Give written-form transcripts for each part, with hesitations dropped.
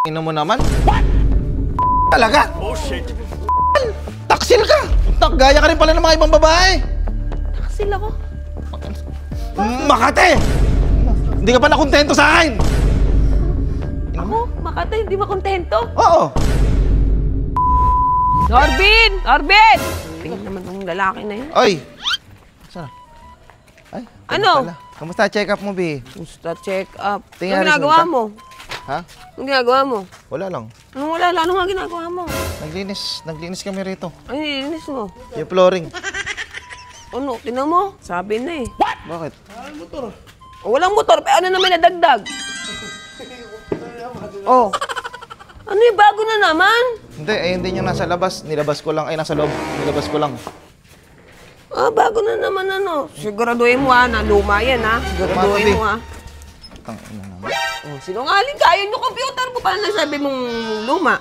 Ina mo naman? What? Talaga? Oh shit. Taksil ka! Gaya ka rin pala ng mga ibang babae. Taksil ako? Makate! Hindi ka pa nakontento sa akin? Ako? Makate, hindi makontento? Oo. Norbin! Norbin! Tingin naman ng lalaki na yun. Ay! Saan? Ay, ano? Pala. Kamusta check up mo, Bi? Gusto check up. Tingnan Anong ginagawa mo? Ha? Anong ginagawa mo? Wala lang. Anong wala? Ano nga ginagawa mo? Naglinis kami rito. Ano nilinis mo? Yung flooring. Ano? Tingnan mo? Sabi na eh. What? Bakit? Motor. Oh, walang motor. Pero ano naman nadagdag? Oh. Ano yung bago na naman? Hindi, hindi yung nasa labas. Nilabas ko lang. Ay, nasa loob. Nilabas ko lang. Ah, bago na naman ano. Siguraduhin mo ha, na luma yan ha. Siguraduhin mo ha. Tangina naman. Oh, sinungaling ka. Yun yung computer mo. Paano nasabi mong luma?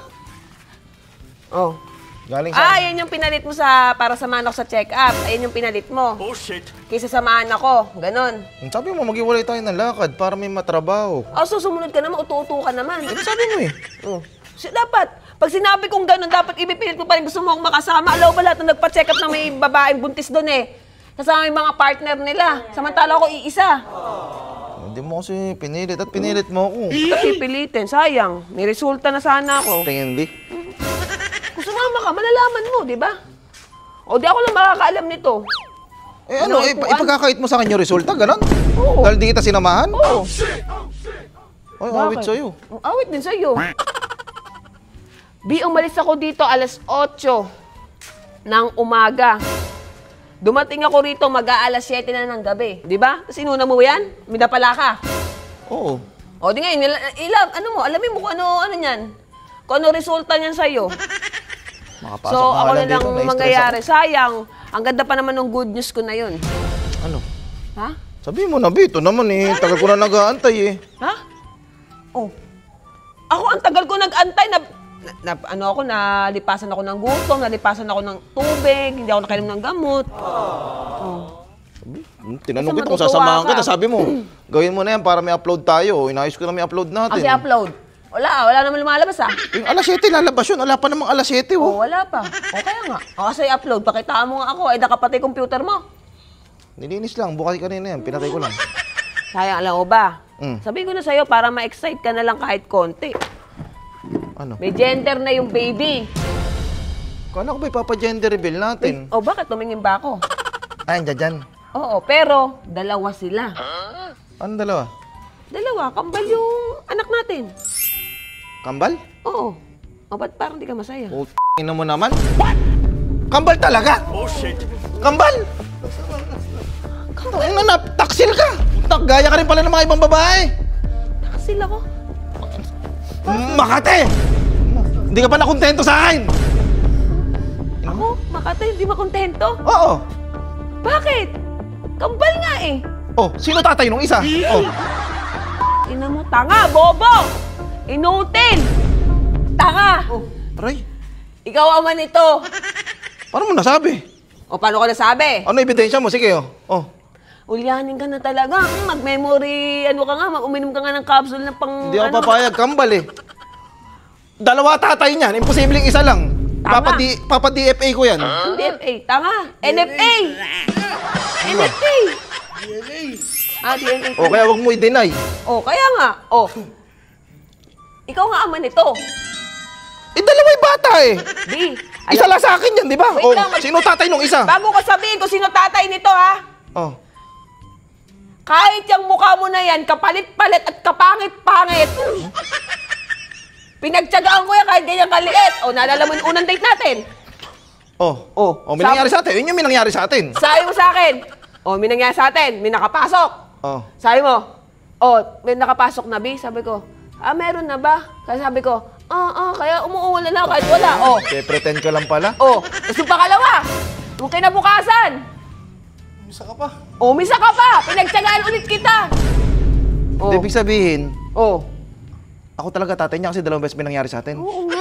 Oh. Galing sa... yan yung pinalit mo para samahan ako sa check-up. Ayun yung pinalit mo. Oh, shit. Kaysa samahan ako. Ganon. Sabi mo, mag-iwalay tayo ng lakad para may matrabaho. Oh, so sumunod ka naman. Utu-utu ka naman. Sabi mo eh. Oh. Dapat, pag sinabi kong gano'n, dapat ibipilit mo pa rin gusto mo akong makasama. Alaw ba lahat na nagpa-check up na may babaeng buntis doon eh? Kasama yung mga partner nila. Samantala ako iisa. Hindi mo kasi pinilit at pinilit mo ako. Pipilitin, sayang. May resulta na sana ako. Tingin, Bi. Kung sumama ka, malalaman mo, di ba? O di ako lang makakaalam nito. Eh ano, ipagkakait mo sa akin yung resulta, gano'n? Oo. Dahil di kita sinamahan? Oo. Ay, awit sa'yo. Awit din sa'yo. Bi, umalis ako dito alas 8 ng umaga. Dumating ako rito mag-aalas 7 na ng gabi. Di ba? Sinuna mo yan? Midapala ka. Oo. O di ngayon, alamin mo kung ano niyan. Kung ano resulta niyan sa'yo. Makapasok So, ako na lang na-stress mangyayari. ako. Sayang, ang ganda pa naman ng good news ko na yun. Ano? Ha? Sabi mo na, Bi. Ito naman eh. Tagal ko na nag-aantay eh. Ha? Oh. Ako, ang tagal ko nag-antay na nalipasan ako ng gutom, nalipasan ako ng tubig, hindi ako nakainom ng gamot. Oh. Tinanong Kasi kita kung matutuwa sasamahan ka. kita, sabi mo, gawin mo na yan para may upload tayo. Inayos ko na may upload natin. Kasi upload. Wala naman lumalabas ah. Yung alas 7 lalabas yun. Wala pa namang alas 7 Oh, oh. wala pa. O kaya nga. O kasi upload, pakitaan mo nga ako. Nakapatay computer mo. Nilinis lang, bukas kanina yan. Pinatay ko lang. Sayang, alam mo ba? Mm. Sabihin ko na sa'yo para ma-excite ka na lang kahit konti. Ano? May gender na yung baby. Kala ko ba ipapa-gender reveal natin? O bakit tumingin ba ako? Ay, dyan. Oo, pero dalawa sila. Ano dalawa? Dalawa, kambal yung anak natin. Kambal? Oo. O ba't parang di ka masaya? Oh, ina mo naman? What? Kambal talaga? Oh, shit. Kambal? Kambal? Taksil ka! Gaya ka rin pala ng mga ibang babae. Taksil ako. Makate! Hindi ka pa nakontento sa akin? Ako? Makata, hindi makontento? Oo. Bakit? Kambal nga eh. Oh, sino tatay nung isa? Oh. Ina mo, tanga, bobo! Inutil! Tanga! Oh. Aray, Ikaw ama nito. paano mo nasabi? O paano ko nasabi? Ano ebidensya mo? Sige, oh. Oh. Ulyanin ka na talaga. Mag-memory, uminom ka nga ng capsule na pang... Hindi ako papayag, kambal eh. Dalawa tatay niyan, imposibleng isa lang. Tama. Papa DFA ko yan. DFA, tama. NFA! NFA! DNA. DNA. O kaya wag mo i-deny. O, kaya nga. O. Ikaw nga ama nito. Eh, dalawa yung bata eh. Di. Isa lang sa akin yan, di ba? Wait O, lang, sino tatay nung isa? Bago ko sabihin kung sino tatay nito, ha? Oh. Kahit yung mukha mo na yan, kapalit-palit at kapangit-pangit. Pinagtyagaan ko yan kahit ganyan kaliit. O, naalala mo yung unang date natin? Oh. Oh, may nangyari sa atin. Yun yung may nangyari sa atin. Sabi mo sa akin, o, may nangyari sa atin, may nakapasok. Oh. Sabi mo, may nakapasok na, Bi? Sabi ko, meron na ba? Kaya sabi ko, kaya umuungol na lang kahit wala. O. Okay, pretend ka lang pala. O, tapos yung pangalawa, yung kinabukasan. Misa ka pa. Misa ka pa! Pinagtyagaan ulit kita! Ibig sabihin, Oh. ako talaga tatay niya kasi dalawang beses may nangyari sa atin. Oo nga.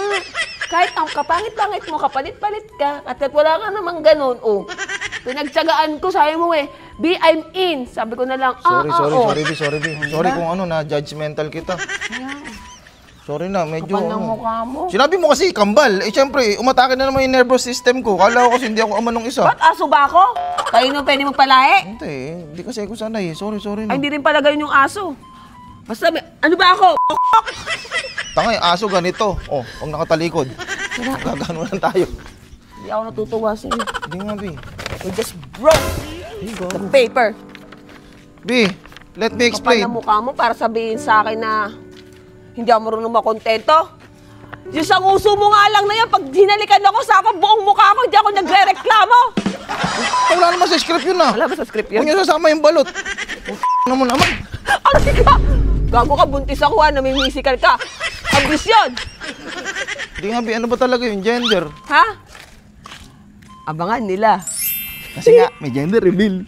Kahit ang kapangit-pangit mo, kapalit-palit ka, at wala ka namang ganun, pinagtyagaan ko, sabi mo B, I'm in. Sabi ko na lang, Sorry, B. Sorry kung na judgmental kita. Sorry na, medyo... Kapal ng mukha mo. Sinabi mo kasi kambal. Eh, syempre, umatake na naman yung nervous system ko. Kala ko kasi hindi ako ama nung isa. Ba't aso ba ako? Kayo nung pwede magpalahe? Hindi kasi ako sanay. Sorry na. Ay, hindi rin pala ganun yung aso. Basta may... Ano ba ako? Tanga, yung aso ganito. Oh, huwag nakatalikod. Gagano lang tayo. Hindi ako natutuwa sa'yo. Hindi nga, B. We just broke the paper. B, let me Kapal explain. na mukha mo para sabihin sa akin na hindi ako marunong makontento. Yung sa nguso mo nga lang na yan, pag hinalikan ako sa buong mukha ko, hindi ako nagre-reklamo. Wala naman sa script yun, ah. Wala ba sa script Huwag yun? niyo sasama yung balot. Ano mo naman? Ano ka? Gago ka, buntis ako ha, namimisikal ka. Ambisyon! Hindi nga, B. Ano ba talaga yung gender? Ha? Abangan nila. Kasi nga, may gender reveal.